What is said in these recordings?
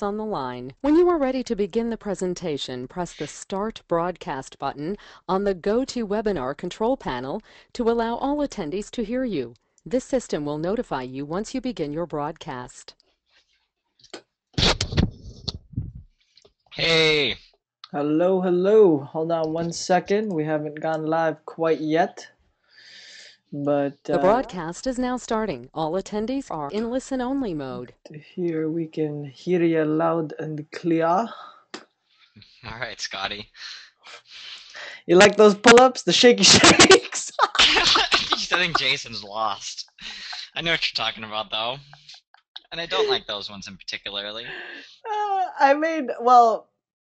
guests on the line. When you are ready to begin the presentation, press the Start Broadcast button on the GoToWebinar control panel to allow all attendees to hear you. This system will notify you once you begin your broadcast. Hey, Hello, hello. Hold on one second. We haven't gone live quite yet. But The broadcast is now starting. All attendees are in listen-only mode. here we can hear you loud and clear. all right, Scotty. You like those pull-ups? The shaky shakes? I think Jason's lost. I know what you're talking about, though. And I don't like those ones in particularly.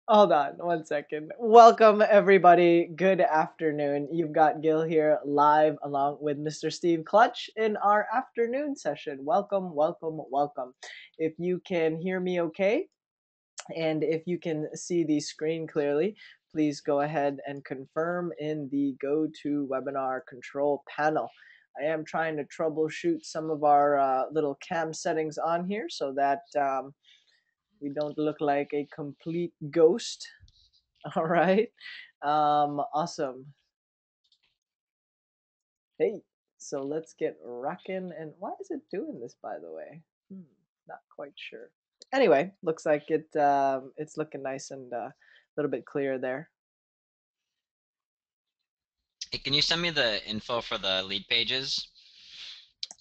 Hold on one second. Welcome, everybody. Good afternoon. You've got Gil here live along with Mr. Steve Clutch in our afternoon session. Welcome, welcome, welcome. If you can hear me okay, and if you can see the screen clearly, please go ahead and confirm in the GoToWebinar control panel. I am trying to troubleshoot some of our little cam settings on here so that we don't look like a complete ghost. All right. Awesome. Hey, so let's get rocking. And why is it doing this, by the way? Not quite sure. Anyway, looks like it's looking nice and a little bit clearer there. Hey, can you send me the info for the lead pages?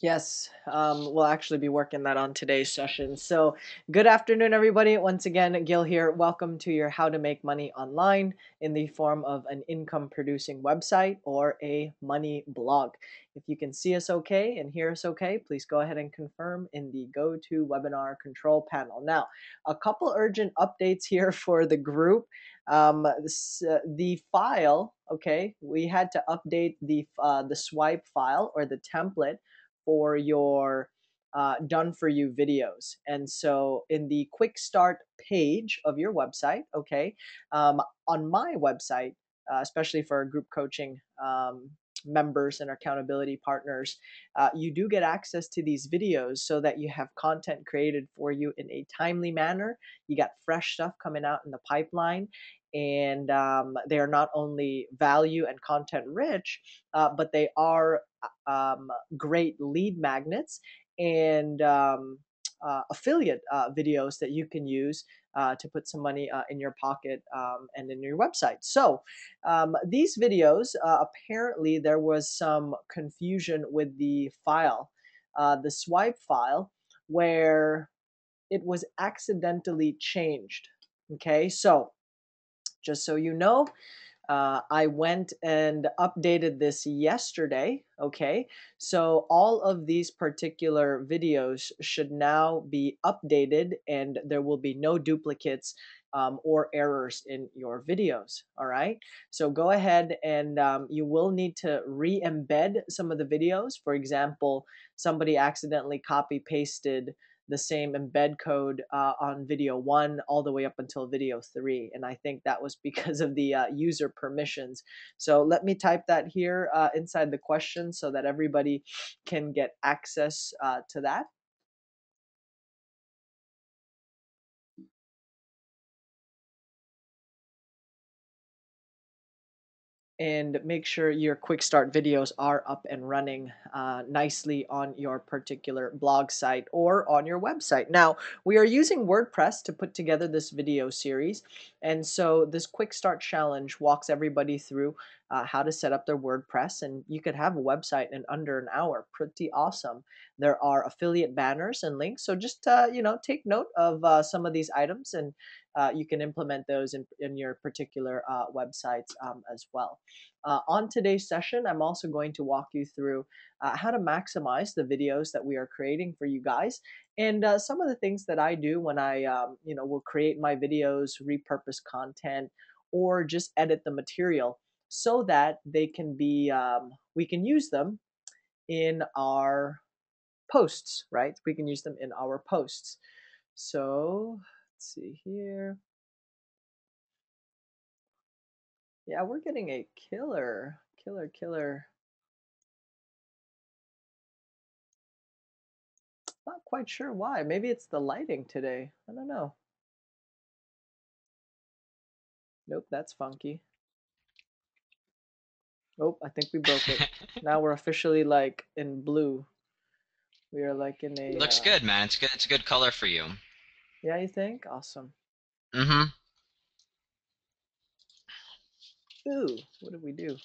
Yes, we'll actually be working that on today's session. So good afternoon, everybody. Once again, Gil here. Welcome to your How to Make Money Online in the form of an income producing website or a money blog. If you can see us okay and hear us okay, please go ahead and confirm in the GoToWebinar control panel. Now, a couple urgent updates here for the group. The file, okay, we had to update the swipe file or the template for your done for you videos. And so in the quick start page of your website, okay, on my website, especially for group coaching members and accountability partners, you do get access to these videos so that you have content created for you in a timely manner. You got fresh stuff coming out in the pipeline, and they are not only value and content rich, but they are great lead magnets and affiliate videos that you can use to put some money in your pocket and in your website. So these videos, apparently there was some confusion with the file, the swipe file, where it was accidentally changed. Okay, so just so you know, I went and updated this yesterday, okay? So all of these particular videos should now be updated and there will be no duplicates or errors in your videos, all right? So go ahead and you will need to re-embed some of the videos. For example, somebody accidentally copy-pasted the same embed code on video 1 all the way up until video 3, and I think that was because of the user permissions. So let me type that here inside the question so that everybody can get access to that. And make sure your quick start videos are up and running nicely on your particular blog site or on your website. Now, we are using WordPress to put together this video series, and so this quick start challenge walks everybody through how to set up their WordPress, and you could have a website in under an hour. Pretty awesome. There are affiliate banners and links, so just take note of some of these items, and you can implement those in your particular websites as well. On today's session, I'm also going to walk you through how to maximize the videos that we are creating for you guys, and some of the things that I do when I will create my videos, repurpose content, or just edit the material so that they can be we can use them in our posts, right? We can use them in our posts. So let's see here. Yeah, we're getting a killer. Not quite sure why. Maybe it's the lighting today. I don't know. Nope, that's funky. Oh, I think we broke it. Now we're officially like in blue. We are like in a Looks good, man. It's good. It's a good color for you. yeah, you think? Awesome. Mm-hmm. Ooh, what did we do?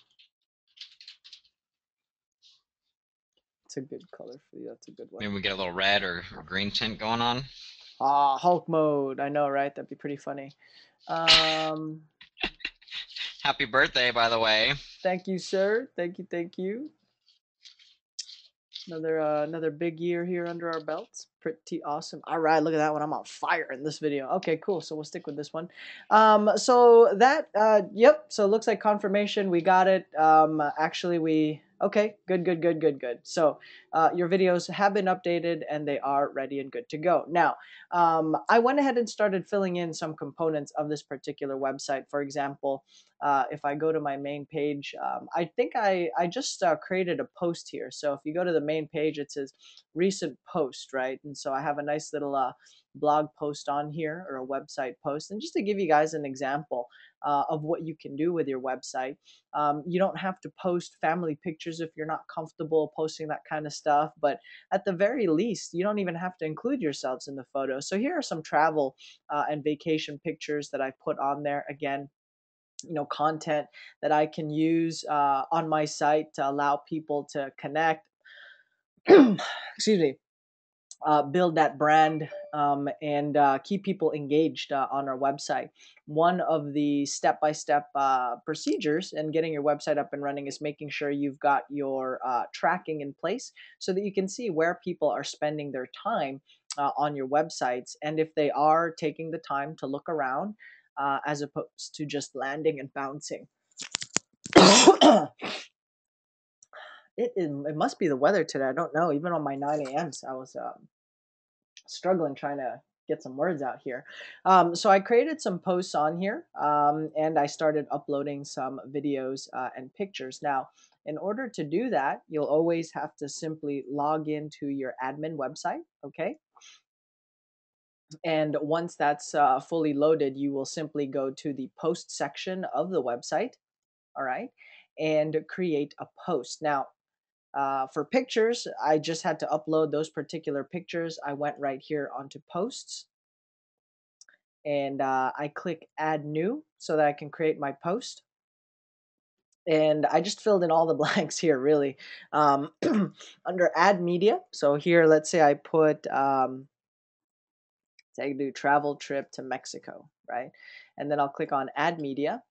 It's a good color for you. That's a good one. Maybe we get a little red or green tint going on. Ah, Hulk mode. I know, right? That'd be pretty funny. Um, Happy birthday, by the way. Thank you, sir. Thank you, thank you. Another big year here under our belts. Pretty awesome. All right, look at that one. I'm on fire in this video. Okay, cool. So we'll stick with this one. So that yep. So it looks like confirmation. We got it. Actually, we okay. Good. So your videos have been updated and they are ready and good to go. Now, I went ahead and started filling in some components of this particular website. For example, if I go to my main page, I think I just created a post here. So if you go to the main page, it says recent post, right? And so I have a nice little blog post on here, or a website post. And just to give you guys an example of what you can do with your website, you don't have to post family pictures if you're not comfortable posting that kind of stuff. But at the very least, you don't even have to include yourselves in the photo. So here are some travel and vacation pictures that I put on there. Again, content that I can use on my site to allow people to connect. Excuse me. Build that brand and keep people engaged on our website. One of the step-by-step procedures in getting your website up and running is making sure you've got your tracking in place so that you can see where people are spending their time on your websites, and if they are taking the time to look around as opposed to just landing and bouncing. It must be the weather today. I don't know. Even on my 9 a.m. I was struggling trying to get some words out here. So I created some posts on here and I started uploading some videos and pictures. Now, in order to do that, you'll always have to simply log into your admin website, okay? And once that's fully loaded, you will simply go to the post section of the website, all right, and create a post. Now, for pictures, I just had to upload those particular pictures. I went right here onto posts and I click add new so that I can create my post. And I just filled in all the blanks here, really. Under add media, so here, let's say I put, say I do travel trip to Mexico, right? And then I'll click on add media.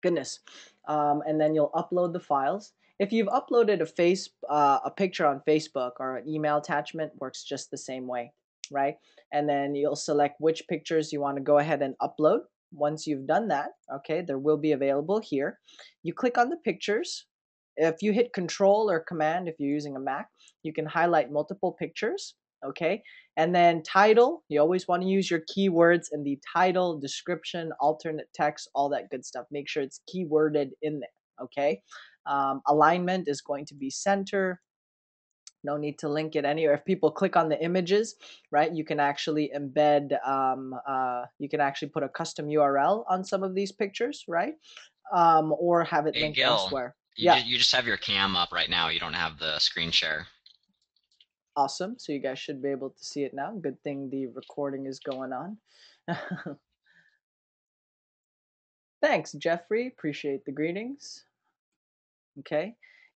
Goodness. And then you'll upload the files. If you've uploaded a picture on Facebook, or an email attachment, works just the same way, right? And then you'll select which pictures you want to go ahead and upload. Once you've done that, okay, there will be available here. You click on the pictures. If you hit Control or Command, if you're using a Mac, you can highlight multiple pictures, okay? And then title, you always want to use your keywords in the title, description, alternate text, all that good stuff. Make sure it's keyworded in there, okay? Alignment is going to be center. No need to link it anywhere. If people click on the images, right, you can actually embed, you can actually put a custom URL on some of these pictures, right? Or have it Hey, linked Gil, elsewhere. you Yeah. you just have your cam up right now. You don't have the screen share. Awesome. So you guys should be able to see it now. Good thing the recording is going on. Thanks, Jeffrey. Appreciate the greetings. Okay.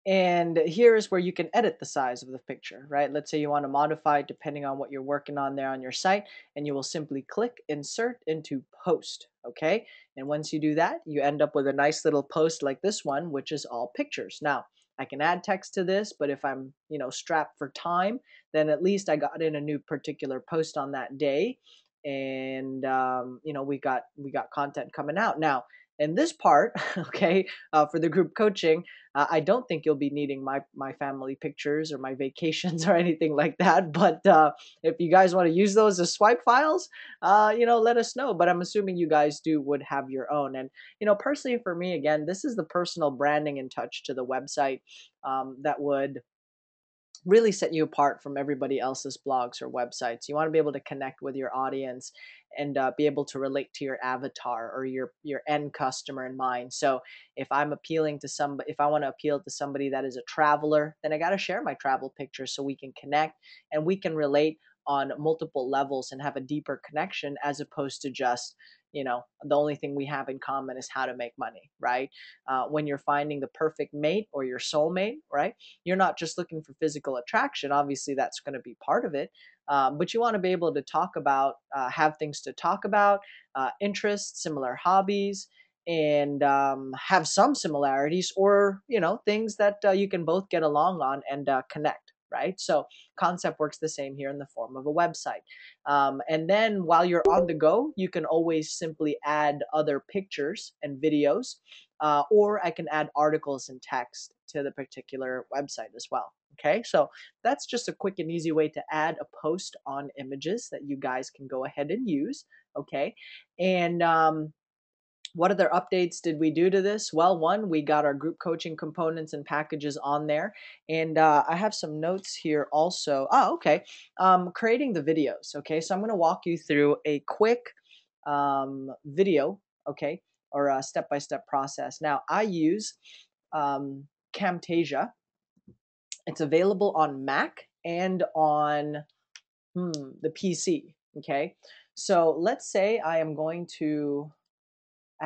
And here is where you can edit the size of the picture, right? Let's say you want to modify it depending on what you're working on there on your site, and you will simply click insert into post, okay? And once you do that, you end up with a nice little post like this one, which is all pictures. Now, I can add text to this, but if I'm, strapped for time, then at least I got in a new particular post on that day, and we got content coming out. Now, in this part, okay, for the group coaching, I don't think you'll be needing my family pictures or my vacations or anything like that. But if you guys want to use those as swipe files, let us know. But I'm assuming you guys would have your own. And personally for me, again, this is the personal branding and touch to the website that would really set you apart from everybody else's blogs or websites. You want to be able to connect with your audience and be able to relate to your avatar or your end customer in mind. So if I'm appealing to somebody, if I want to appeal to somebody that is a traveler, then I got to share my travel pictures so we can connect and we can relate on multiple levels and have a deeper connection, as opposed to just, the only thing we have in common is how to make money, right? When you're finding the perfect mate or your soulmate, right? You're not just looking for physical attraction. Obviously, that's going to be part of it. But you want to be able to talk about, have things to talk about, interests, similar hobbies, and have some similarities, or things that you can both get along on and connect. Right. So concept works the same here in the form of a website. And then while you're on the go, you can always simply add other pictures and videos, or I can add articles and text to the particular website as well. Okay, so that's just a quick and easy way to add a post on images that you guys can go ahead and use. Okay, and what other updates did we do to this? Well, one, we got our group coaching components and packages on there. And I have some notes here also. Oh, okay. Creating the videos. Okay, so I'm going to walk you through a quick video, okay, or a step-by-step process. Now, I use Camtasia. It's available on Mac and on the PC, okay? So let's say I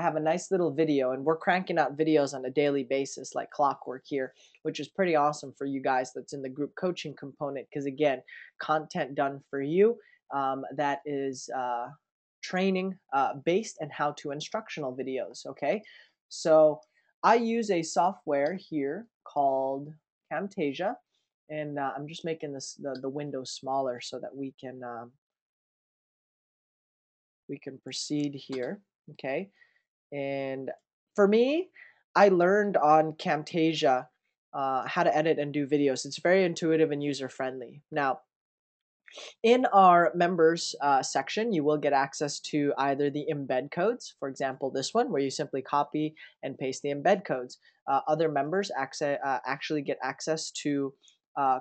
have a nice little video, and we're cranking out videos on a daily basis like clockwork here, which is pretty awesome for you guys that's in the group coaching component, because again, content done for you that is training based and how to instructional videos. Okay, so I use a software here called Camtasia, and I'm just making the window smaller so that we can proceed here. Okay, and for me, I learned on Camtasia how to edit and do videos. It's very intuitive and user friendly. Now, in our members section, you will get access to either the embed codes, for example, this one, where you simply copy and paste the embed codes. Other members actually get access to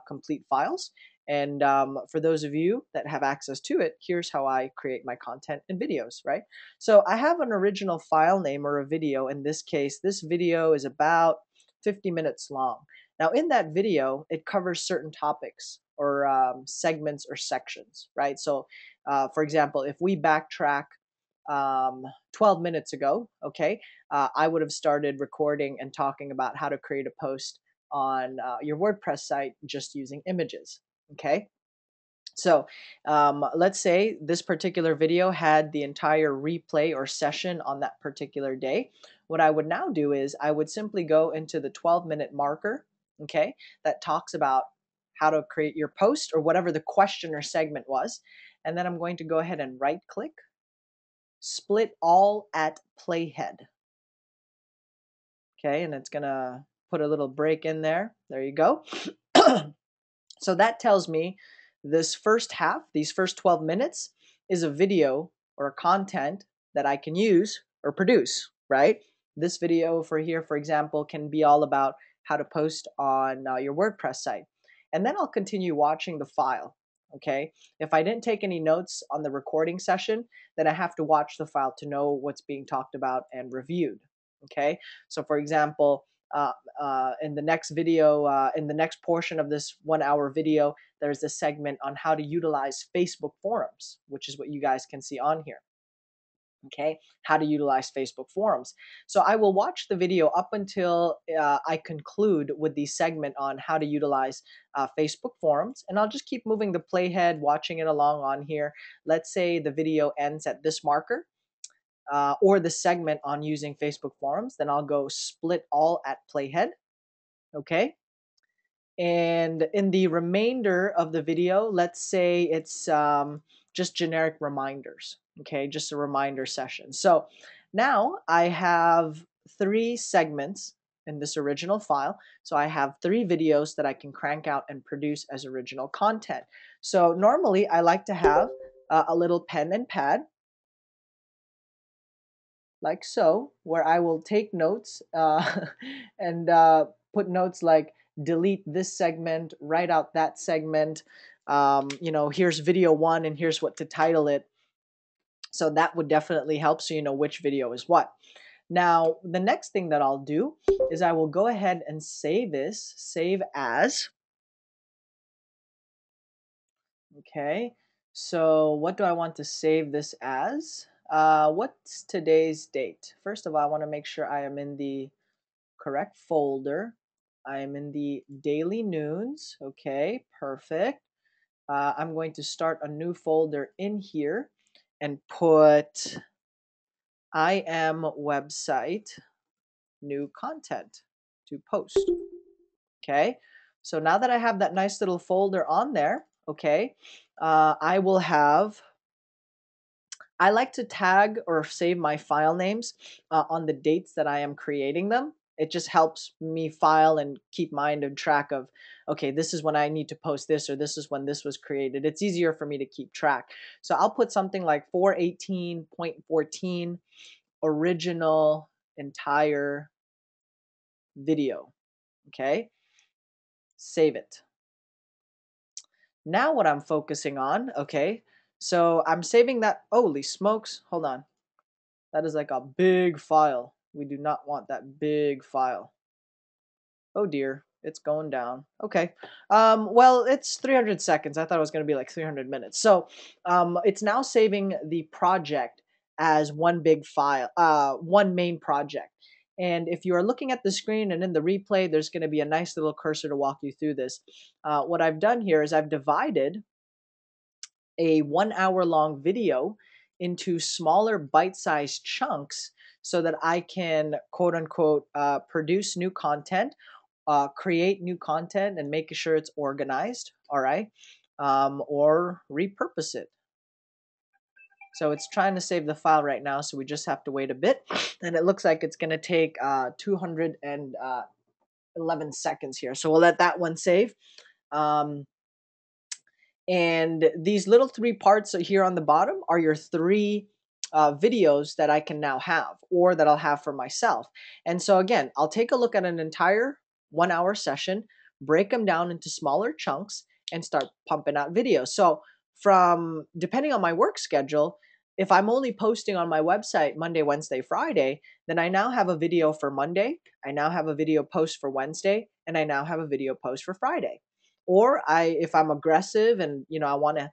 complete files. And for those of you that have access to it, here's how I create my content and videos, right? So I have an original file name or a video. In this case, this video is about 50 minutes long. Now, in that video, it covers certain topics or segments or sections, right? So, for example, if we backtrack 12 minutes ago, okay, I would have started recording and talking about how to create a post on your WordPress site just using images, okay? So let's say this particular video had the entire replay or session on that particular day. What I would now do is I would simply go into the 12-minute marker, okay, that talks about how to create your post or whatever the question or segment was. And then I'm going to go ahead and right click, split all at playhead. Okay, and it's going to put a little break in there. There you go. So that tells me this first half, these first 12 minutes, is a video or a content that I can use or produce, right? This video for here, for example, can be all about how to post on your WordPress site. And then I'll continue watching the file, okay? If I didn't take any notes on the recording session, then I have to watch the file to know what's being talked about and reviewed, okay? So for example, in the next video, in the next portion of this 1 hour video, there's a segment on how to utilize Facebook forums, which is what you guys can see on here. Okay, how to utilize Facebook forums. So I will watch the video up until I conclude with the segment on how to utilize Facebook forums, and I'll just keep moving the playhead, watching it along on here. Let's say the video ends at this marker. Or the segment on using Facebook forums, then I'll go split all at playhead, okay? And in the remainder of the video, let's say it's just generic reminders, okay? Just a reminder session. So now I have 3 segments in this original file. So I have 3 videos that I can crank out and produce as original content. So normally I like to have a little pen and pad, like so, where I will take notes and put notes like, delete this segment, write out that segment. Here's video 1 and here's what to title it. So that would definitely help, so you know which video is what. Now, the next thing that I'll do is I will go ahead and save this, save as. Okay, so what do I want to save this as? What's today's date? First of all, I want to make sure I am in the correct folder. I am in the Daily Noons. Okay, perfect. I'm going to start a new folder in here and put I am website new content to post. Okay, so now that I have that nice little folder on there, okay, I like to tag or save my file names on the dates that I am creating them. It just helps me file and keep mind and track of, okay, this is when I need to post this, or this is when this was created. It's easier for me to keep track. So I'll put something like 418.14 original entire video. Okay, save it. Now what I'm focusing on, okay, so I'm saving that. Holy smokes, hold on. That is like a big file. We do not want that big file. Oh dear, it's going down. Okay. Well, it's 300 seconds. I thought it was going to be like 300 minutes. So it's now saving the project as one big file, one main project. And if you are looking at the screen and in the replay, there's going to be a nice little cursor to walk you through this. What I've done here is I've divided a 1 hour long video into smaller bite-sized chunks so that I can quote unquote produce new content, create new content and make sure it's organized, all right, or repurpose it. So it's trying to save the file right now, so we just have to wait a bit, and it looks like it's going to take 211 seconds here. So we'll let that one save. And these little 3 parts here on the bottom are your 3 videos that I can now have, or that I'll have for myself. And so again, I'll take a look at an entire 1 hour session, break them down into smaller chunks, and start pumping out videos. So depending on my work schedule, if I'm only posting on my website Monday, Wednesday, Friday, then I now have a video for Monday, I now have a video post for Wednesday, and I now have a video post for Friday. Or if I'm aggressive and I want to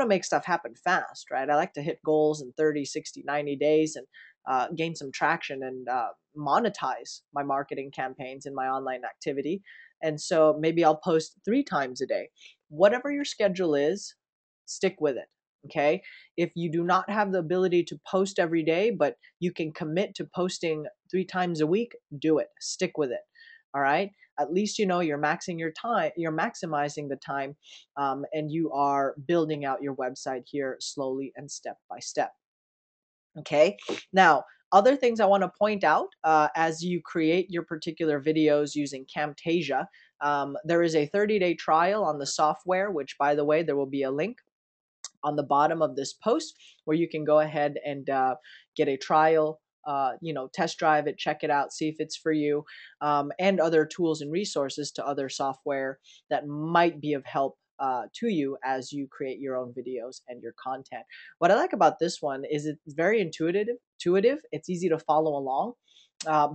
make stuff happen fast, right? I like to hit goals in 30, 60, 90 days and gain some traction and monetize my marketing campaigns in my online activity. And so maybe I'll post 3 times a day. Whatever your schedule is, stick with it. Okay. If you do not have the ability to post every day, but you can commit to posting 3 times a week, do it. Stick with it. All right. At least you're maxing your time, you're maximizing the time, and you are building out your website here slowly and step by step. Okay. Now, other things I want to point out as you create your particular videos using Camtasia, there is a 30-day trial on the software, which, by the way, there will be a link on the bottom of this post where you can go ahead and get a trial, test drive it, check it out, see if it's for you, and other tools and resources to other software that might be of help to you as you create your own videos and your content. What I like about this one is it's very intuitive. It's easy to follow along,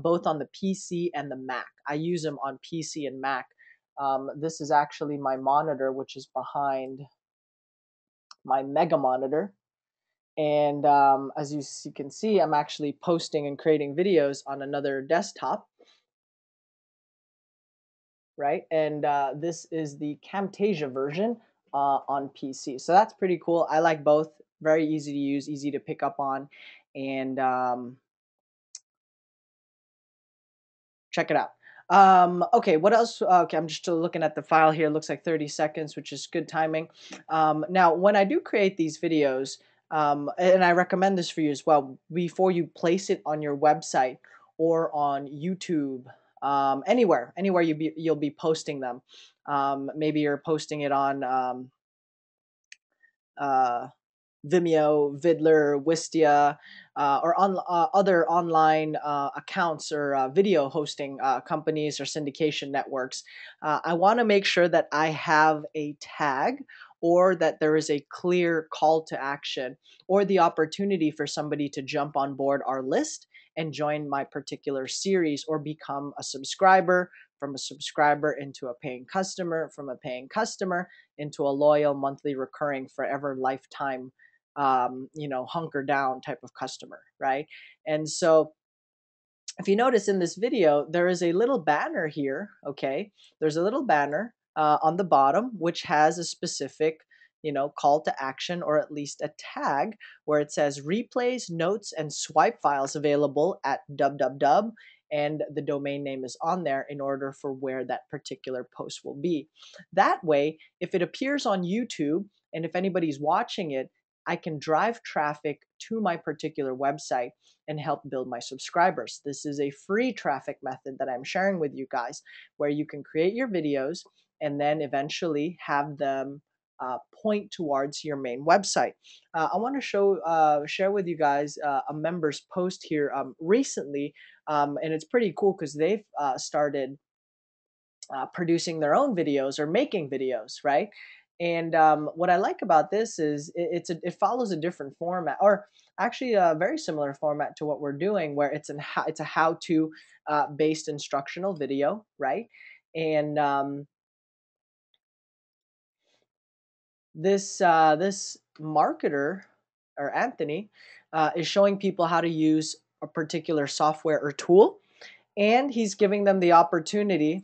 both on the PC and the Mac. I use them on PC and Mac. This is actually my monitor, which is behind my Mega monitor. And as you can see, I'm actually posting and creating videos on another desktop, right? And this is the Camtasia version on PC. So that's pretty cool. I like both. Very easy to use, easy to pick up on, and check it out. Okay, what else? Okay, I'm just looking at the file here. It looks like 30 seconds, which is good timing. Now, when I do create these videos, and I recommend this for you as well, before you place it on your website or on YouTube, anywhere you'll be posting them. Maybe you're posting it on Vimeo, Vidler, Wistia, or other online accounts or video hosting companies or syndication networks, I want to make sure that I have a tag or that there is a clear call to action or the opportunity for somebody to jump on board our list and join my particular series or become a subscriber, from a subscriber into a paying customer, from a paying customer into a loyal monthly recurring forever lifetime hunker down type of customer, right? And so if you notice in this video, there is a little banner here, okay? There's a little banner on the bottom, which has a specific, call to action or at least a tag where it says replays, notes, and swipe files available at www, and the domain name is on there in order for where that particular post will be. That way, if it appears on YouTube and if anybody's watching it, I can drive traffic to my particular website and help build my subscribers. This is a free traffic method that I'm sharing with you guys where you can create your videos and then eventually have them point towards your main website. I want to share with you guys a member's post here recently, and it's pretty cool because they've started producing their own videos or making videos, right? And what I like about this is it follows a different format, or actually a very similar format to what we're doing, where it's a how-to based instructional video, right? And this marketer, or Anthony, is showing people how to use a particular software or tool, and he's giving them the opportunity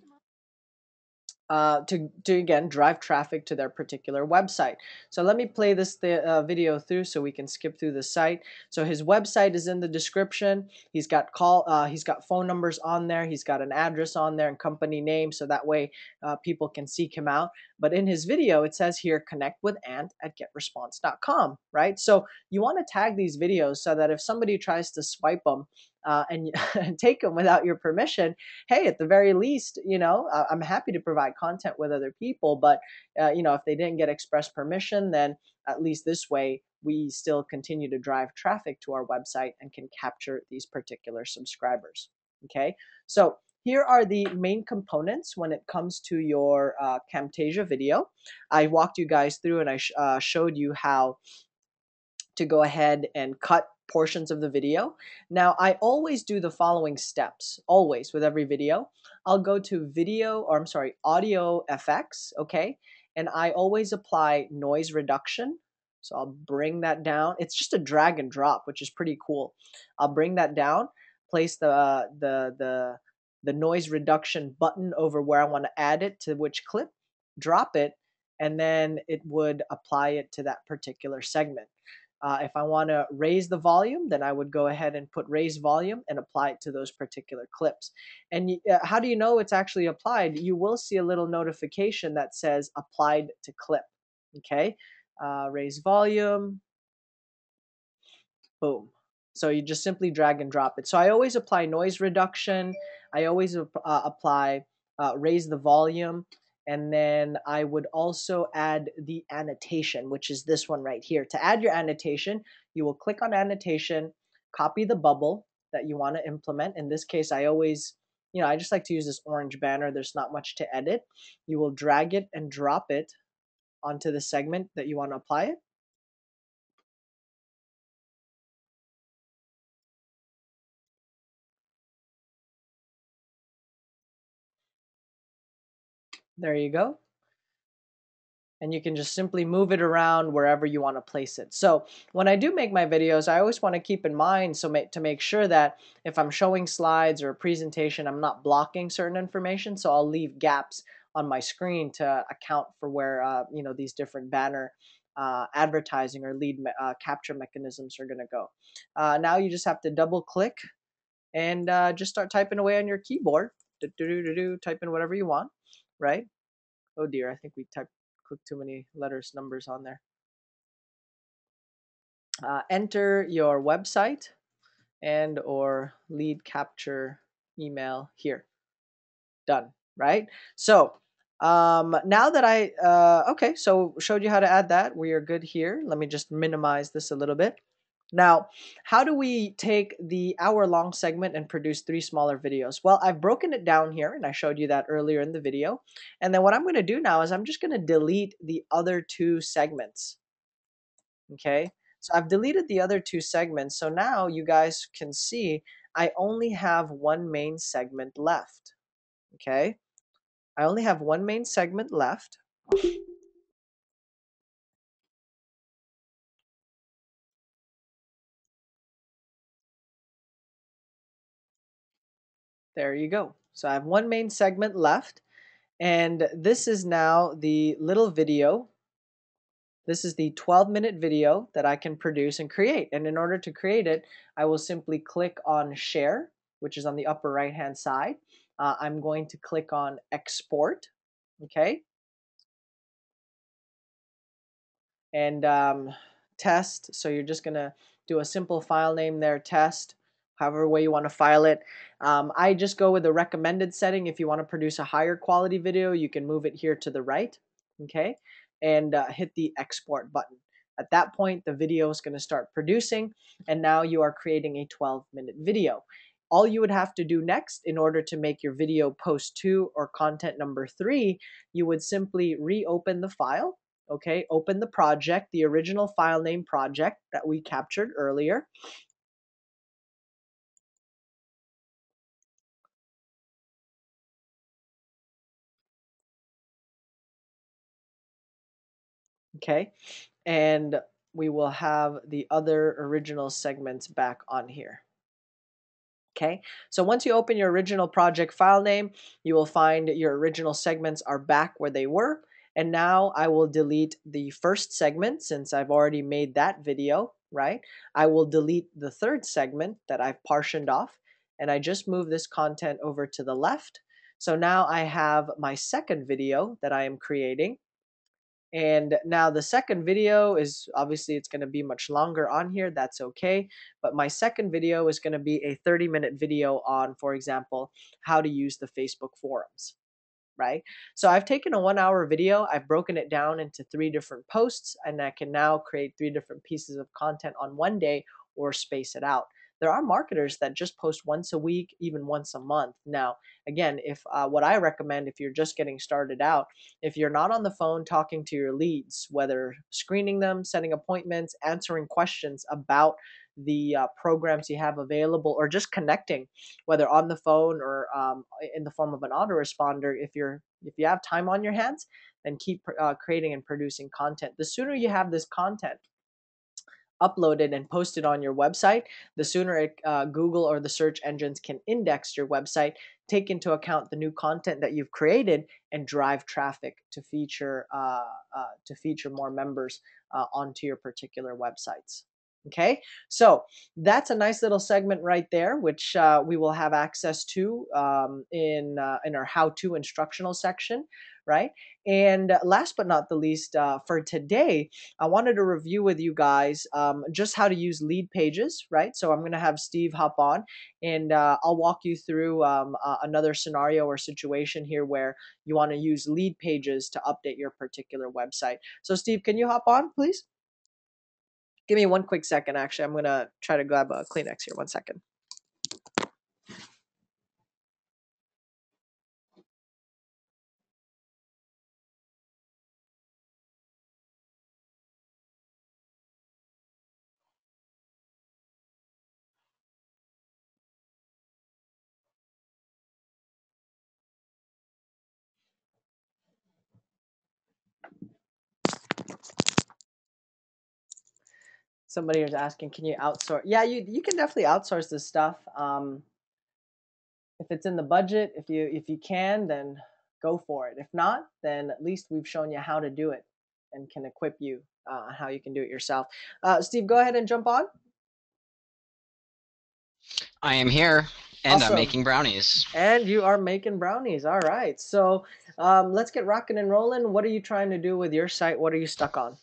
to again drive traffic to their particular website. So let me play this video through so we can skip through the site. So his website is in the description. He's got phone numbers on there. He's got an address on there and company name, so that way people can seek him out. But in his video, it says here, connect with Ant at getresponse.com, right? So you want to tag these videos so that if somebody tries to swipe them and take them without your permission, hey, at the very least, I'm happy to provide content with other people, but if they didn't get express permission, then at least this way we still continue to drive traffic to our website and can capture these particular subscribers. Okay, so here are the main components when it comes to your Camtasia video. I walked you guys through and I showed you how to go ahead and cut portions of the video. Now, I always do the following steps, always with every video. I'll go to audio FX, okay? And I always apply noise reduction. So I'll bring that down. It's just a drag and drop, which is pretty cool. I'll bring that down, place the noise reduction button over where I want to add it to which clip, drop it, and then it would apply it to that particular segment. If I want to raise the volume, then I would go ahead and put raise volume and apply it to those particular clips. And how do you know it's actually applied? You will see a little notification that says applied to clip. Okay, raise volume, boom. So you just simply drag and drop it. So I always apply noise reduction. I always apply raise the volume. And then I would also add the annotation, which is this one right here. To add your annotation, you will click on annotation, copy the bubble that you want to implement. In this case, I always, I just like to use this orange banner. There's not much to edit. You will drag it and drop it onto the segment that you want to apply it. There you go. And you can just simply move it around wherever you want to place it. So when I do make my videos, I always want to keep in mind to make sure that if I'm showing slides or a presentation, I'm not blocking certain information. So I'll leave gaps on my screen to account for where these different banner advertising or lead capture mechanisms are going to go. Now you just have to double click and just start typing away on your keyboard. Type in whatever you want, right? Oh dear, I think we click too many letters, numbers on there. Enter your website and or lead capture email here. Done, right? So Now that okay, so showed you how to add that. We are good here. Let me just minimize this a little bit. Now, how do we take the hour-long segment and produce 3 smaller videos? Well, I've broken it down here, and I showed you that earlier in the video. And then what I'm going to do now is I'm just going to delete the other 2 segments. Okay, so I've deleted the other 2 segments. So now you guys can see I only have one main segment left. Okay, I only have one main segment left. There you go. So I have one main segment left, and this is now the little video. This is the 12-minute video that I can produce and create. And in order to create it, I will simply click on share, which is on the upper right-hand side. I'm going to click on export, okay? And test, so you're just gonna do a simple file name there, test, however way you want to file it. I just go with the recommended setting. If you want to produce a higher quality video, you can move it here to the right, okay, and hit the export button. At that point, the video is going to start producing, and now you are creating a 12-minute video. All you would have to do next in order to make your video post 2 or content number 3, you would simply reopen the file. Okay, open the project, the original file name project that we captured earlier. Okay, and we will have the other original segments back on here. Okay, so once you open your original project file name, you will find your original segments are back where they were. And now I will delete the first segment since I've already made that video, right? I will delete the third segment that I've partitioned off, and I just move this content over to the left. So now I have my second video that I am creating. And now the second video is obviously it's going to be much longer on here. That's okay. But my second video is going to be a 30-minute video on, for example, how to use the Facebook forums, right? So I've taken a 1-hour video, I've broken it down into 3 different posts, and I can now create 3 different pieces of content on one day or space it out. There are marketers that just post once a week, even once a month. Now, again, if what I recommend if you're just getting started out, if you're not on the phone talking to your leads, whether screening them, setting appointments, answering questions about the programs you have available, or just connecting, whether on the phone or in the form of an autoresponder, if you have time on your hands, then keep creating and producing content. The sooner you have this content uploaded and posted on your website, the sooner Google or the search engines can index your website, take into account the new content that you've created, and drive traffic to feature more members onto your particular websites. Okay, so that's a nice little segment right there, which we will have access to in our how-to instructional section, right? And last but not the least, for today, I wanted to review with you guys just how to use lead pages, right? So I'm going to have Steve hop on, and I'll walk you through another scenario or situation here where you want to use lead pages to update your particular website. So Steve, can you hop on, please? Give me one quick second. Actually, I'm going to try to grab a Kleenex here. 1 second. Somebody is asking, can you outsource? Yeah, you can definitely outsource this stuff. If it's in the budget, if you can, then go for it. If not, then at least we've shown you how to do it and can equip you on how you can do it yourself. Steve, go ahead and jump on. I am here, and Awesome. I'm making brownies. And you are making brownies. All right. So let's get rocking and rolling. What are you trying to do with your site? What are you stuck on?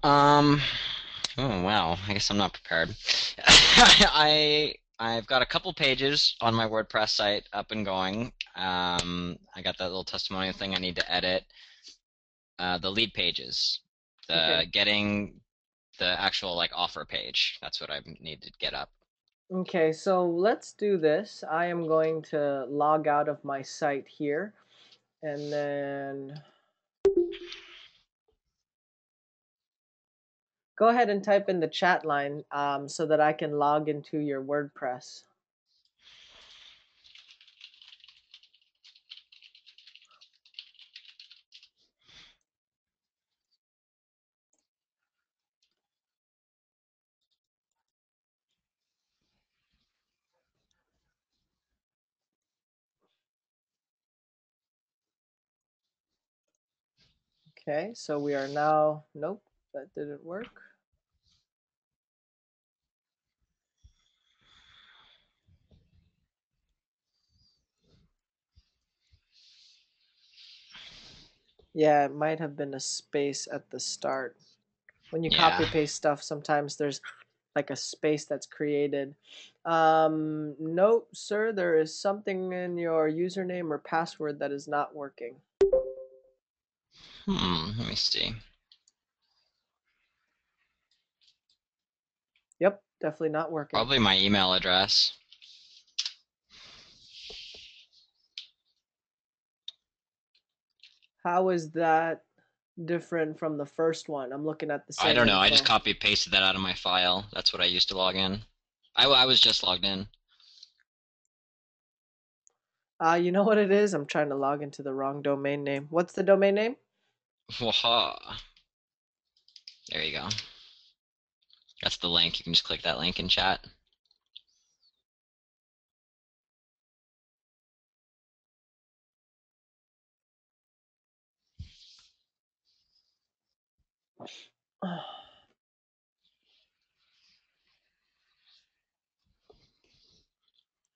Oh wow, I guess I'm not prepared. I'm I've got a couple pages on my WordPress site up and going. I got that little testimonial thing I need to edit. The lead pages, Okay. getting the actual like offer page. That's what I need to get up. Okay, so let's do this. I am going to log out of my site here, and then go ahead and type in the chat line so that I can log into your WordPress. Okay, so we are now, nope, that didn't work. Yeah, it might have been a space at the start. When you copy Yeah. paste stuff, sometimes there's like a space that's created. No, sir, there is something in your username or password that is not working. Let me see. Yep, definitely not working. Probably my email address. How is that different from the first one? I'm looking at the I same don't know. I info. just copy pasted that out of my file. That's what I used to log in. I was just logged in. You know what it is? I'm trying to log into the wrong domain name. What's the domain name? Waha. There you go. That's the link. You can just click that link in chat.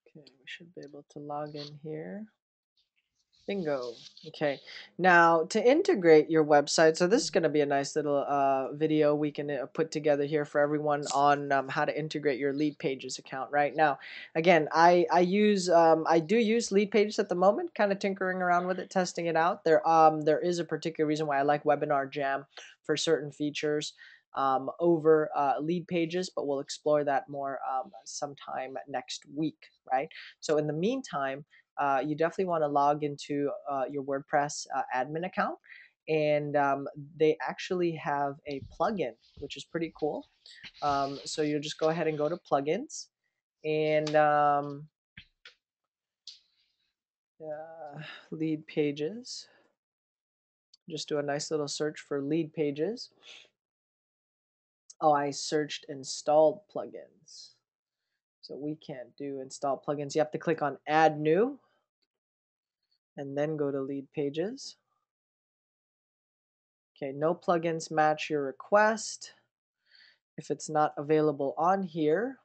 Okay, we should be able to log in here. Bingo. Okay. Now to integrate your website, so this is going to be a nice little video we can put together here for everyone on how to integrate your Lead Pages account. Right now, again, I do use Lead Pages at the moment, kind of tinkering around with it, testing it out. There is a particular reason why I like Webinar Jam for certain features over Lead Pages, but we'll explore that more sometime next week. Right. So in the meantime, you definitely want to log into your WordPress admin account. And they actually have a plugin, which is pretty cool. So you'll just go ahead and go to plugins and lead pages. Just do a nice little search for lead pages. Oh, I searched installed plugins. So we can't do install plugins. You have to click on add new and then go to lead pages. Okay, no plugins match your request. If it's not available on here,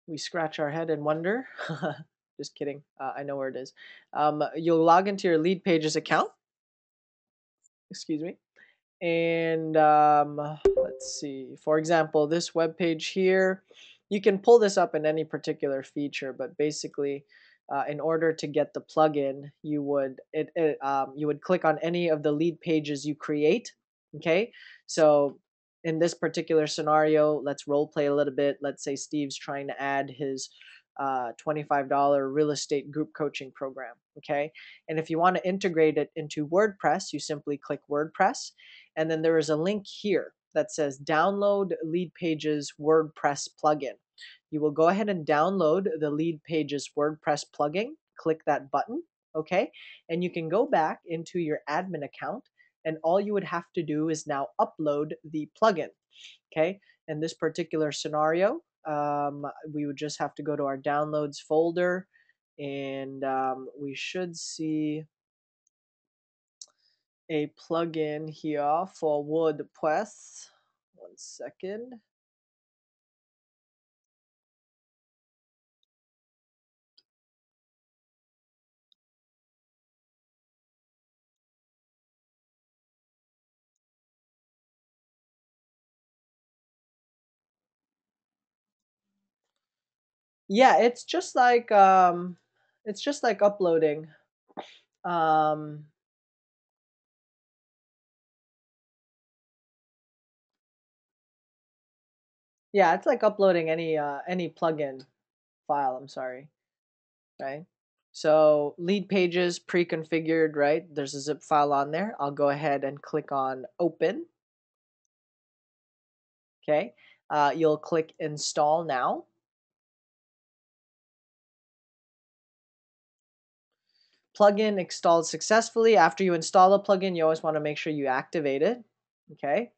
we scratch our head and wonder. Just kidding. I know where it is. You'll log into your Lead Pages account. Excuse me. And let's see. For example, this web page here, you can pull this up in any particular feature, but basically, in order to get the plugin, you would click on any of the lead pages you create. Okay, so in this particular scenario, let's role play a little bit. Let's say Steve's trying to add his $25 real estate group coaching program. Okay, and if you want to integrate it into WordPress, you simply click WordPress, and then there is a link here that says download Lead Pages WordPress plugin. You will go ahead and download the Lead Pages WordPress plugin. Click that button, okay? And you can go back into your admin account, and all you would have to do is now upload the plugin, okay? In this particular scenario, we would just have to go to our downloads folder, and we should see a plugin here for WordPress. One second. Yeah, it's just like uploading. Um, yeah, it's like uploading any plugin file. I'm sorry, right? So lead pages pre-configured, right? There's a zip file on there. I'll go ahead and click on open. Okay, you'll click install now. Plugin installed successfully. After you install a plugin, you always want to make sure you activate it. Okay.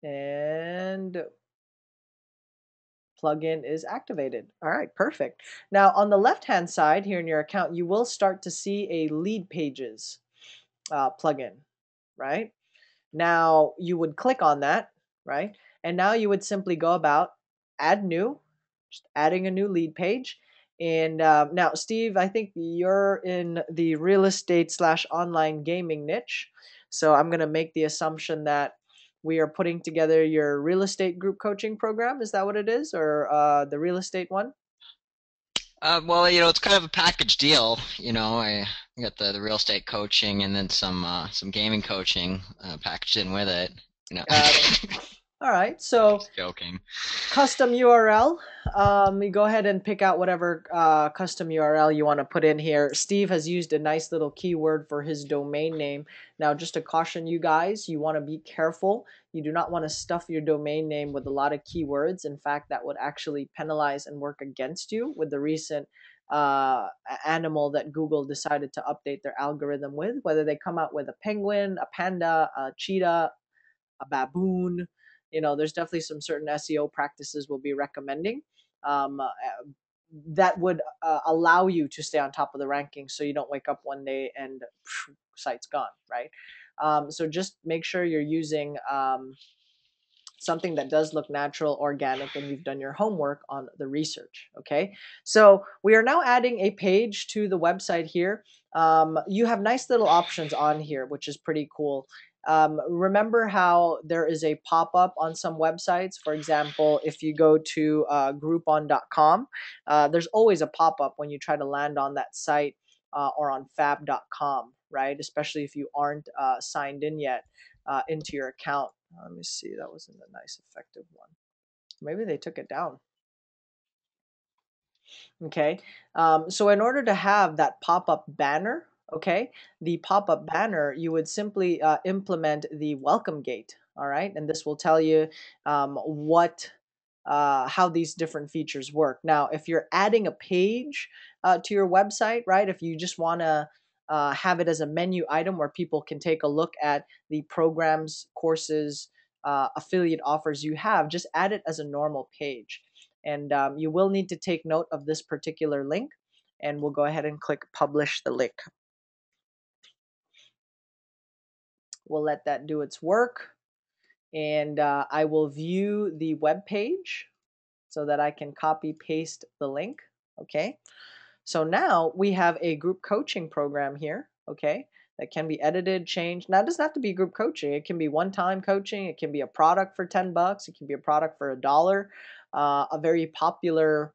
And plugin is activated. All right, perfect. Now on the left-hand side here in your account, you will start to see a lead pages plugin, right? Now you would click on that, right? And now you would simply go about add new, just adding a new lead page. And now, Steve, I think you're in the real estate / online gaming niche. So I'm going to make the assumption that we are putting together your real estate group coaching program. Is that what it is? Or the real estate one? Well, it's kind of a package deal. I got the real estate coaching and then some gaming coaching packaged in with it. Got it. All right. So Just joking. custom URL. You go ahead and pick out whatever custom URL you want to put in here. Steve has used a nice little keyword for his domain name. Now, just to caution you guys, you want to be careful. You do not want to stuff your domain name with a lot of keywords. In fact, that would actually penalize and work against you with the recent animal that Google decided to update their algorithm with, whether they come out with a penguin, a panda, a cheetah, a baboon. There's definitely some certain SEO practices we'll be recommending that would allow you to stay on top of the rankings, so you don't wake up one day and site's gone, right? So just make sure you're using something that does look natural, organic, and you've done your homework on the research. Okay, so we are now adding a page to the website here. You have nice little options on here, which is pretty cool. Remember how there is a pop-up on some websites? For example, if you go to groupon.com, there's always a pop-up when you try to land on that site or on fab.com, right? Especially if you aren't signed in yet into your account. Let me see. That wasn't a nice, effective one. Maybe they took it down. Okay. So in order to have that pop-up banner, okay, the pop-up banner, you would simply implement the welcome gate. All right. And this will tell you how these different features work. Now, if you're adding a page to your website, right, if you just want to have it as a menu item where people can take a look at the programs, courses, affiliate offers you have, just add it as a normal page. And you will need to take note of this particular link, and we'll go ahead and click publish the link. We'll let that do its work, and I will view the web page so that I can copy paste the link. Okay, so now we have a group coaching program here, okay, that can be edited, changed. Now it doesn't have to be group coaching. It can be one-time coaching. It can be a product for $10. It can be a product for $1. A very popular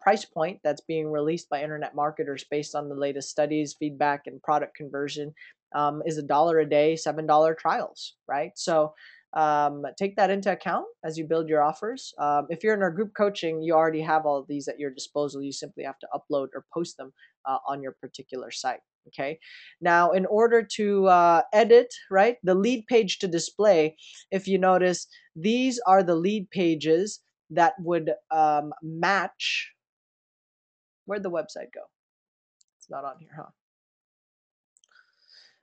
price point that's being released by internet marketers based on the latest studies, feedback, and product conversion is $1 a day, $7 trials, right? So take that into account as you build your offers. If you're in our group coaching, you already have all of these at your disposal. You simply have to upload or post them on your particular site. Okay. Now, in order to edit, right, the lead page to display, if you notice, these are the lead pages that would match. Where'd the website go? It's not on here, huh?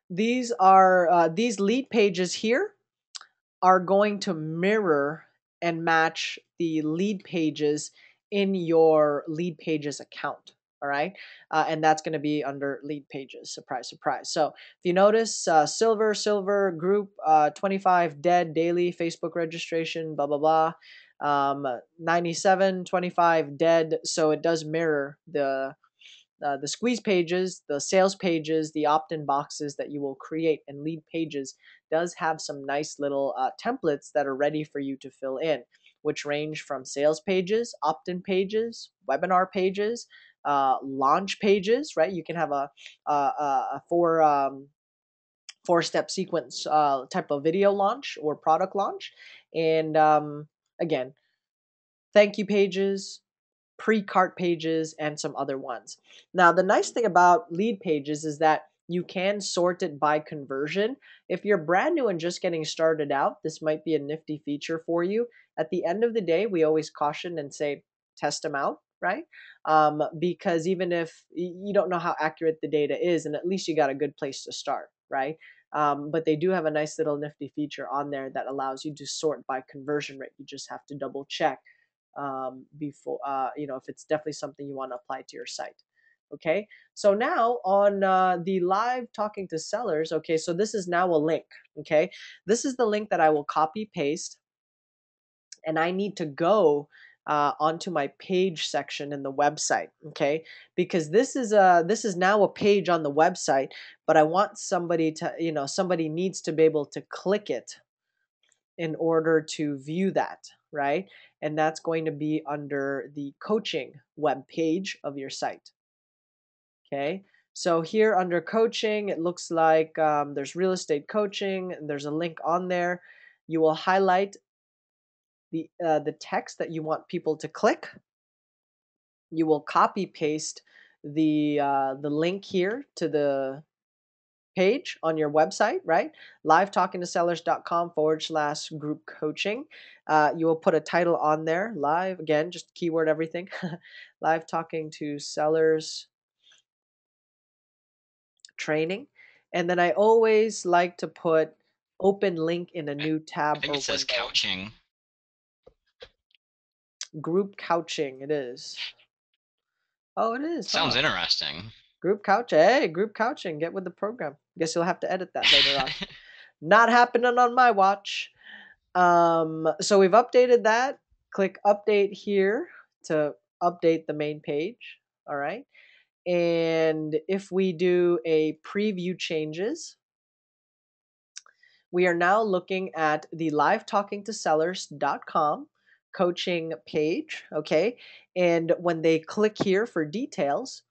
These are these lead pages here are going to mirror and match the lead pages in your lead pages account. All right. And that's going to be under lead pages. Surprise, surprise. So if you notice, silver group, 25 dead daily Facebook registration, blah, blah, blah. 97, 25 dead. So it does mirror the squeeze pages, the sales pages, the opt-in boxes that you will create, and lead pages does have some nice little templates that are ready for you to fill in. which range from sales pages, opt-in pages, webinar pages, launch pages, right? You can have a four-step sequence type of video launch or product launch. And again, thank you pages, pre-cart pages, and some other ones. Now, the nice thing about lead pages is that you can sort it by conversion. If you're brand new and just getting started out, this might be a nifty feature for you. At the end of the day, we always caution and say, test them out, right? Because even if you don't know how accurate the data is, and at least you got a good place to start, right? But they do have a nice little nifty feature on there that allows you to sort by conversion rate. You just have to double check before if it's definitely something you want to apply to your site. Okay, so now on the live talking to sellers, okay, so this is now a link. Okay, this is the link that I will copy paste, and I need to go onto my page section in the website. Okay, because this is now a page on the website, but I want somebody to somebody needs to be able to click it in order to view that, right? And that's going to be under the coaching web page of your site. Okay, so here under coaching, it looks like there's real estate coaching, and there's a link on there. You will highlight the text that you want people to click. You will copy paste the link here to the page on your website, right? livetalkingtosellers.com/group coaching. You will put a title on there, live, again, just keyword everything. Live talking to sellers training. And then I always like to put open link in a new tab I think or it says window. couching. Group couching, it is. Oh, it is. Sounds huh? interesting. Group couching. Hey, group couching. Get with the program. Guess you'll have to edit that later on. Not happening on my watch. So we've updated that. Click update here to update the main page. All right. And if we do a preview changes, we are now looking at the livetalkingtosellers.com coaching page. Okay. And when they click here for details,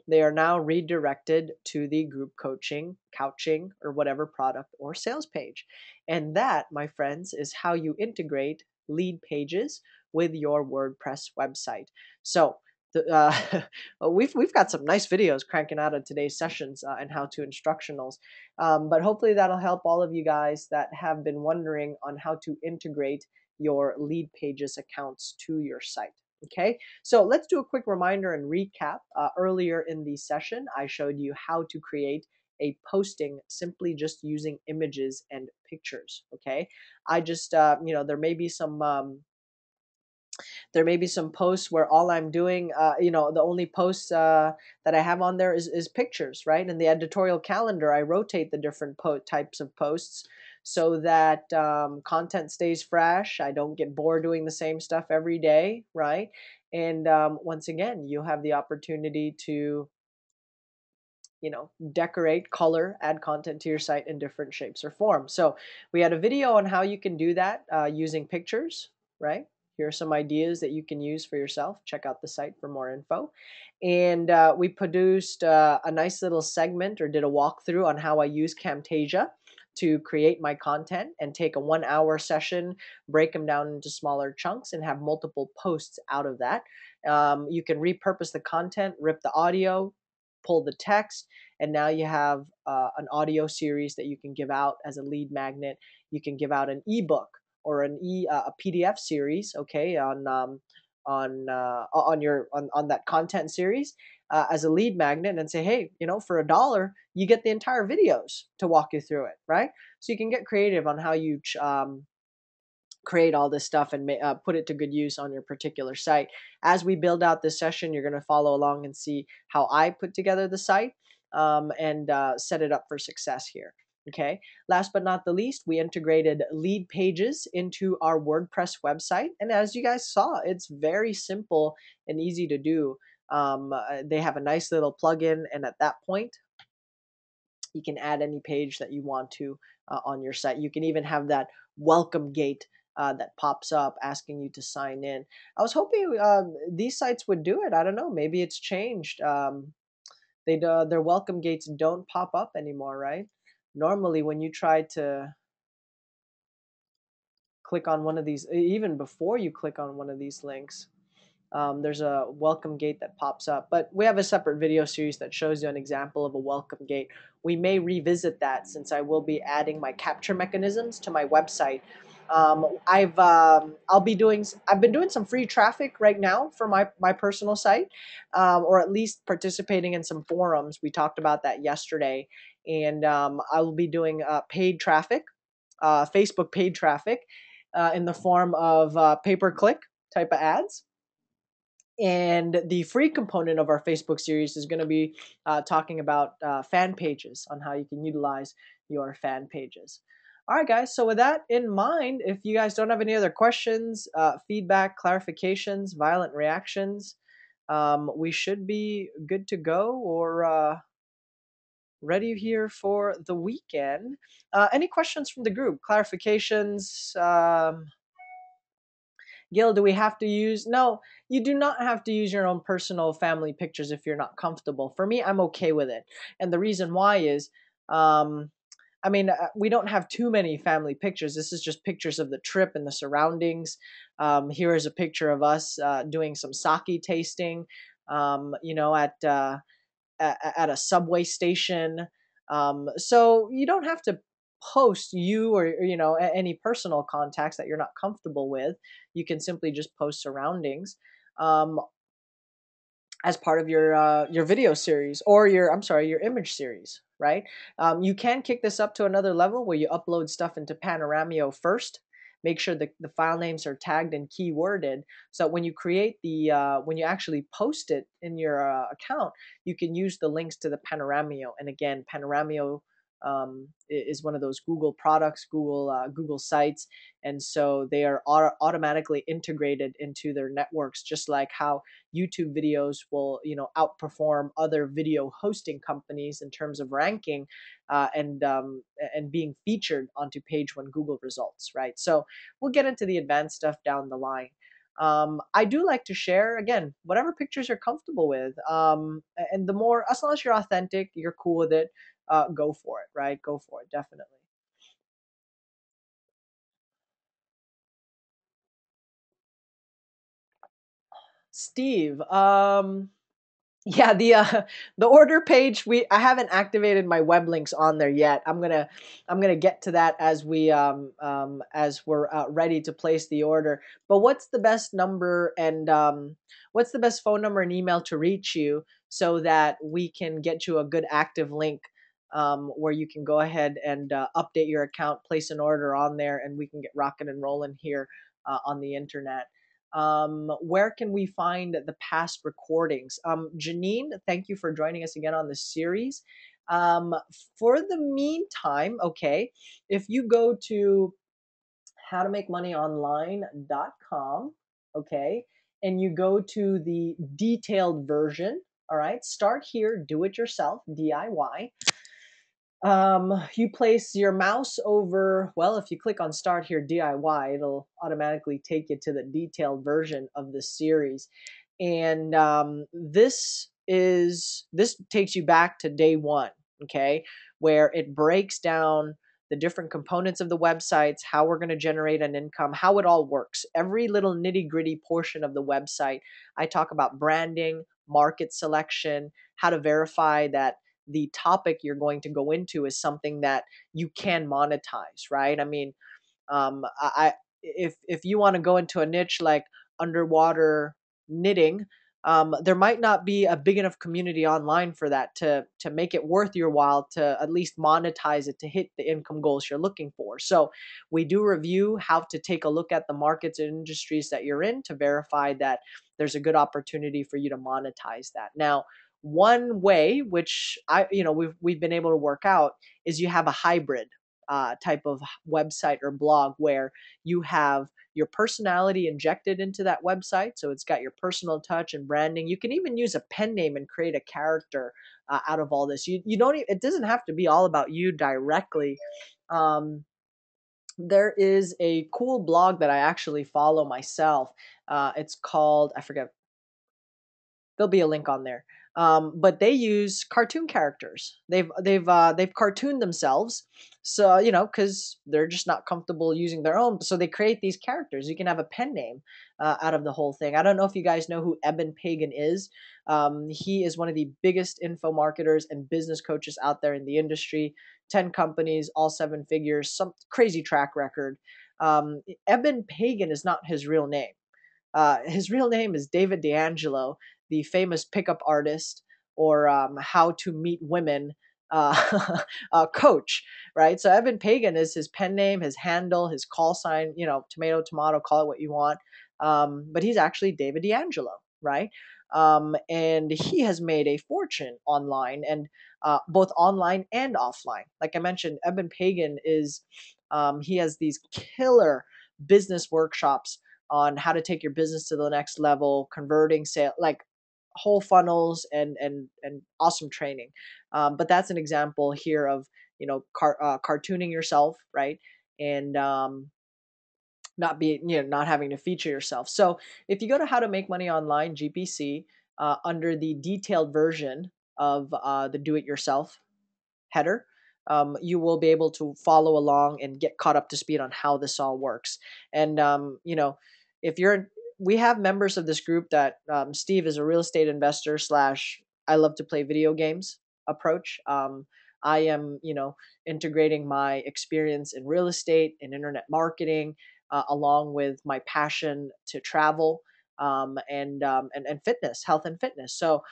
they are now redirected to the group coaching, couching, or whatever product or sales page. And that, my friends, is how you integrate lead pages with your WordPress website. So we've got some nice videos cranking out of today's sessions and how-to instructionals. But hopefully that'll help all of you guys that have been wondering on how to integrate your lead pages accounts to your site. Okay, so let's do a quick reminder and recap. Earlier in the session, I showed you how to create a posting simply just using images and pictures. Okay, I just, there may be some posts where all I'm doing, the only posts that I have on there is pictures, right? In the editorial calendar, I rotate the different types of posts so that content stays fresh. I don't get bored doing the same stuff every day, right? And once again, you have the opportunity to decorate, color, add content to your site in different shapes or forms. So we had a video on how you can do that using pictures, right? Here are some ideas that you can use for yourself. Check out the site for more info. And we produced a nice little segment or did a walkthrough on how I use Camtasia to create my content and take a 1-hour session, break them down into smaller chunks, and have multiple posts out of that. You can repurpose the content, rip the audio, pull the text, and now you have an audio series that you can give out as a lead magnet. You can give out an ebook or a PDF series, okay, on that content series as a lead magnet, and say, hey, for $1, you get the entire videos to walk you through it, right? So you can get creative on how you create all this stuff and put it to good use on your particular site. As we build out this session, you're going to follow along and see how I put together the site and set it up for success here. Okay. Last but not the least, we integrated lead pages into our WordPress website. And as you guys saw, it's very simple and easy to do. They have a nice little plugin, and at that point, you can add any page that you want to on your site. You can even have that welcome gate that pops up asking you to sign in. I was hoping these sites would do it. I don't know. Maybe it's changed. Their welcome gates don't pop up anymore, right? Normally, when you try to click on one of these, even before you click on one of these links, there's a welcome gate that pops up. But we have a separate video series that shows you an example of a welcome gate. We may revisit that since I will be adding my capture mechanisms to my website. I've been doing some free traffic right now for my personal site, or at least participating in some forums. We talked about that yesterday, and I will be doing paid traffic, Facebook paid traffic, in the form of pay-per-click type of ads. And the free component of our Facebook series is going to be talking about fan pages, on how you can utilize your fan pages. All right, guys. So with that in mind, if you guys don't have any other questions, feedback, clarifications, violent reactions, we should be good to go, or ready here for the weekend. Any questions from the group? Clarifications? Gil, do we have to use? No, you do not have to use your own personal family pictures if you're not comfortable. For me, I'm okay with it. And the reason why is, we don't have too many family pictures. This is just pictures of the trip and the surroundings. Here is a picture of us doing some sake tasting, at a subway station. So you don't have to post you, or any personal contacts that you're not comfortable with. You can simply just post surroundings um, as part of your video series, or your image series, right? You can kick this up to another level where you upload stuff into Panoramio first. Make sure the file names are tagged and keyworded, so when you when you actually post it in your account, you can use the links to the Panoramio. And again, Panoramio is one of those Google products, Google sites, and so they are automatically integrated into their networks, just like how YouTube videos will outperform other video hosting companies in terms of ranking, and being featured onto page one Google results, right? So we'll get into the advanced stuff down the line. I do like to share, again, whatever pictures you're comfortable with, and the more, as long as you're authentic, you're cool with it, go for it, right? Go for it, definitely. Steve, yeah, the order page, I haven't activated my web links on there yet. I'm gonna get to that as we're ready to place the order. But what's the best number, and what's the best phone number and email to reach you, so that we can get you a good active link, where you can go ahead and update your account, place an order on there, and we can get rocking and rolling here on the internet. Where can we find the past recordings? Janine, thank you for joining us again on this series. For the meantime, okay, if you go to howtomakemoneyonline.com, okay, and you go to the detailed version, all right, start here, do it yourself, DIY. You place your mouse over, well, if you click on start here DIY, it'll automatically take you to the detailed version of the series. And this takes you back to day one, okay, where it breaks down the different components of the websites, how we're going to generate an income, how it all works. Every little nitty gritty portion of the website. I talk about branding, market selection, how to verify that the topic you're going to go into is something that you can monetize, right? I mean, if you want to go into a niche like underwater knitting, there might not be a big enough community online for that to make it worth your while to at least monetize it to hit the income goals you're looking for. So we do review how to take a look at the markets and industries that you're in to verify that there's a good opportunity for you to monetize that. Now, one way which we've been able to work out is you have a hybrid type of website or blog where you have your personality injected into that website, so it's got your personal touch and branding. You can even use a pen name and create a character out of all this. You don't it doesn't have to be all about you directly. there is a cool blog that I actually follow myself. It's called, I forget, there'll be a link on there. But they use cartoon characters. They've cartooned themselves, so because they're just not comfortable using their own. So they create these characters. You can have a pen name out of the whole thing. I don't know if you guys know who Eben Pagan is. He is one of the biggest info marketers and business coaches out there in the industry. 10 companies, all 7 figures, some crazy track record. Eben Pagan is not his real name. His real name is David D'Angelo, the famous pickup artist or how to meet women coach, right? So Evan Pagan is his pen name, his handle, his call sign, tomato, tomato, call it what you want. But he's actually David D'Angelo, right? And he has made a fortune online and both online and offline. Like I mentioned, Evan Pagan he has these killer business workshops on how to take your business to the next level, converting sale, like whole funnels and awesome training. But that's an example here of cartooning yourself, right? And not having to feature yourself. So if you go to How to Make Money Online GPC under the detailed version of the Do It Yourself header, you will be able to follow along and get caught up to speed on how this all works. And if we have members of this group that Steve is a real estate investor slash I love to play video games approach. I am, integrating my experience in real estate and internet marketing, along with my passion to travel, and fitness, health and fitness. So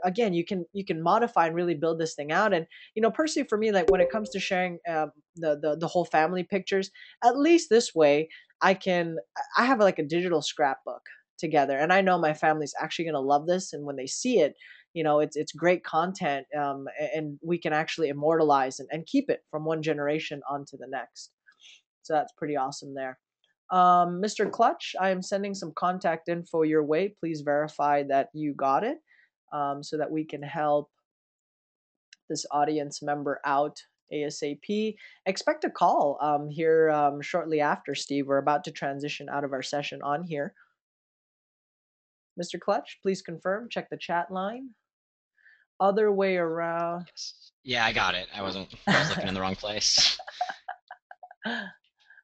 again, you can modify and really build this thing out. And personally for me, like when it comes to sharing the whole family pictures, at least this way I have like a digital scrapbook together, and I know my family's actually going to love this, and when they see it, it's great content, and we can actually immortalize and keep it from one generation onto the next. So that's pretty awesome there. Mr. Clutch, I am sending some contact info your way. Please verify that you got it, so that we can help this audience member out ASAP. Expect a call here shortly after, Steve. We're about to transition out of our session on here. Mr. Clutch, please confirm. Check the chat line. Other way around. Yes. Yeah, I got it. I was looking in the wrong place.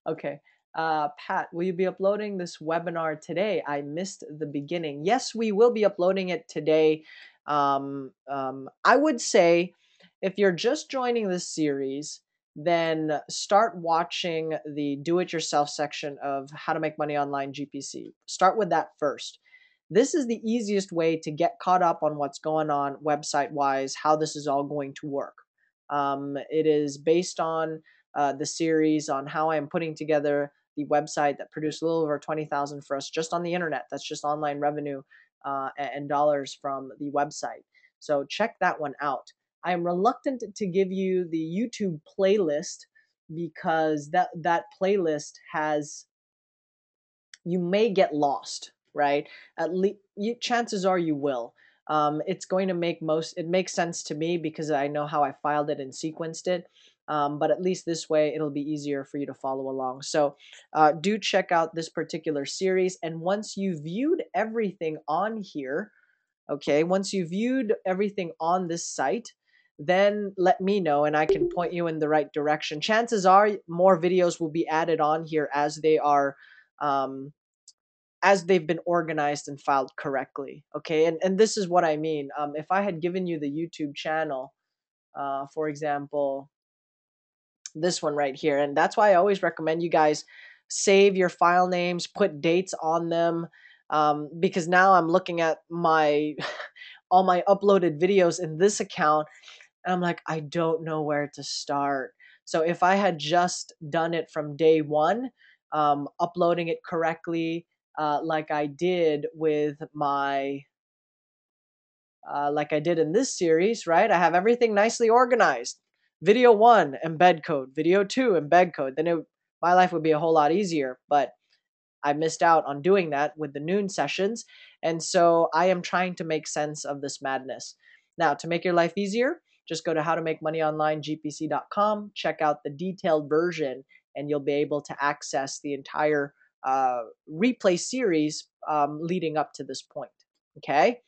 Okay. Pat, will you be uploading this webinar today? I missed the beginning. Yes, we will be uploading it today. I would say if you're just joining this series, then start watching the do-it-yourself section of How to Make Money Online GPC. Start with that first. This is the easiest way to get caught up on what's going on website-wise, how this is all going to work. It is based on the series on how I am putting together the website that produced a little over 20,000 for us just on the internet. That's just online revenue and dollars from the website. So check that one out. I am reluctant to give you the YouTube playlist because that playlist you may get lost, right? At least chances are you will. It's going to it makes sense to me because I know how I filed it and sequenced it. But at least this way, it'll be easier for you to follow along. So do check out this particular series. And once you've viewed everything on here, okay, once you've viewed everything on this site, then let me know and I can point you in the right direction. Chances are more videos will be added on here as they are as they've been organized and filed correctly. Okay, and this is what I mean. If I had given you the YouTube channel, for example, this one right here, and that's why I always recommend you guys save your file names, put dates on them, because now I'm looking at my all my uploaded videos in this account, and I'm like, I don't know where to start. So if I had just done it from day one, uploading it correctly, like I did with like I did in this series, right? I have everything nicely organized. Video 1, embed code. Video 2, embed code. Then my life would be a whole lot easier. But I missed out on doing that with the noon sessions. And so I am trying to make sense of this madness. Now, to make your life easier, just go to howtomakemoneyonlinegpc.com, check out the detailed version, and you'll be able to access the entire replay series leading up to this point. Okay,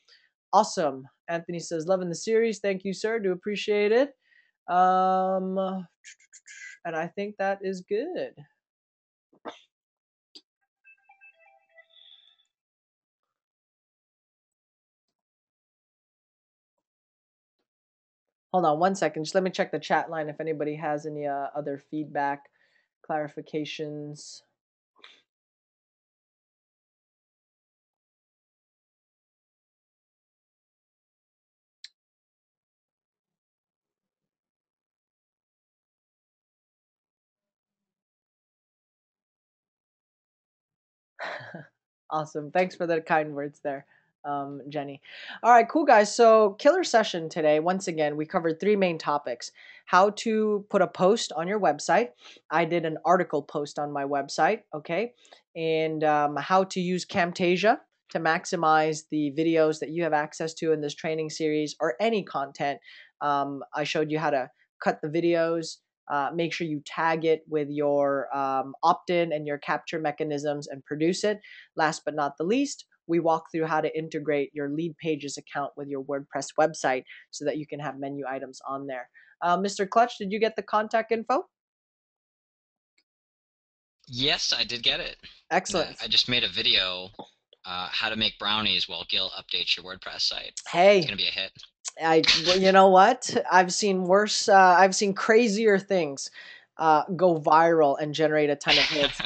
awesome. Anthony says, loving the series. Thank you, sir. Do appreciate it. And I think that is good. Hold on one second. Just let me check the chat line if anybody has any other feedback, clarifications. Awesome. Thanks for the kind words there, Jenny. All right, cool, guys. So, killer session today. Once again, we covered three main topics: how to put a post on your website. I did an article post on my website, okay, and how to use Camtasia to maximize the videos that you have access to in this training series or any content. I showed you how to cut the videos. Make sure you tag it with your opt-in and your capture mechanisms and produce it. Last but not the least, we walk through how to integrate your Lead Pages account with your WordPress website so that you can have menu items on there. Mr. Clutch, did you get the contact info? Yes, I did get it. Excellent. I just made a video, how to make brownies while Gil updates your WordPress site. Hey, it's gonna be a hit. You know what? I've seen worse. I've seen crazier things go viral and generate a ton of hits.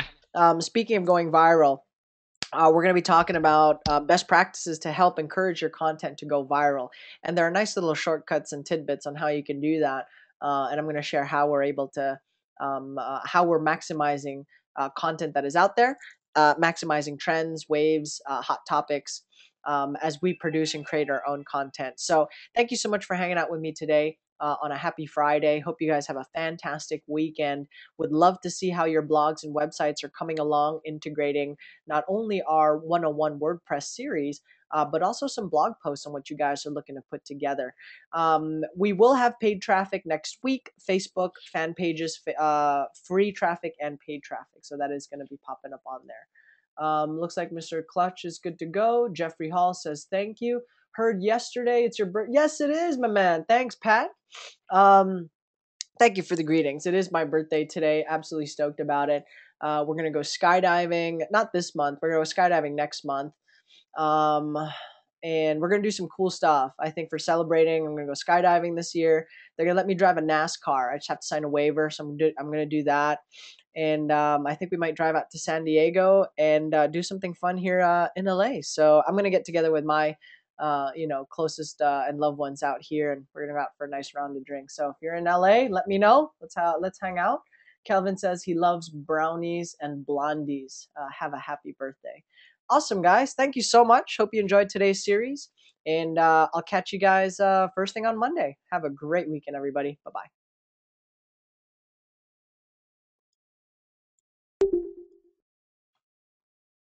Speaking of going viral, we're going to be talking about best practices to help encourage your content to go viral. And there are nice little shortcuts and tidbits on how you can do that. And I'm going to share how we're able to, how we're maximizing content that is out there, maximizing trends, waves, hot topics, as we produce and create our own content. So thank you so much for hanging out with me today. On a happy Friday. Hope you guys have a fantastic weekend. Would love to see how your blogs and websites are coming along, integrating not only our 101 WordPress series, but also some blog posts on what you guys are looking to put together. We will have paid traffic next week, Facebook fan pages, free traffic and paid traffic. So that is going to be popping up on there. Looks like Mr. Clutch is good to go. Jeffrey Hall says, thank you. Heard yesterday it's your birthday. Yes, it is, my man. Thanks, Pat. Thank you for the greetings. It is my birthday today. Absolutely stoked about it. We're going to go skydiving, not this month. We're going to go skydiving next month. And we're going to do some cool stuff. I think for celebrating, I'm going to go skydiving this year. They're going to let me drive a NASCAR. I just have to sign a waiver. So I'm going to do that. And I think we might drive out to San Diego and do something fun here in LA. So I'm going to get together with my closest and loved ones out here, and we're gonna go out for a nice round of drinks. So if you're in LA, let me know. Let's hang out. Kelvin says he loves brownies and blondies. Have a happy birthday. Awesome, guys. Thank you so much. Hope you enjoyed today's series, and I'll catch you guys first thing on Monday. Have a great weekend, everybody. Bye bye.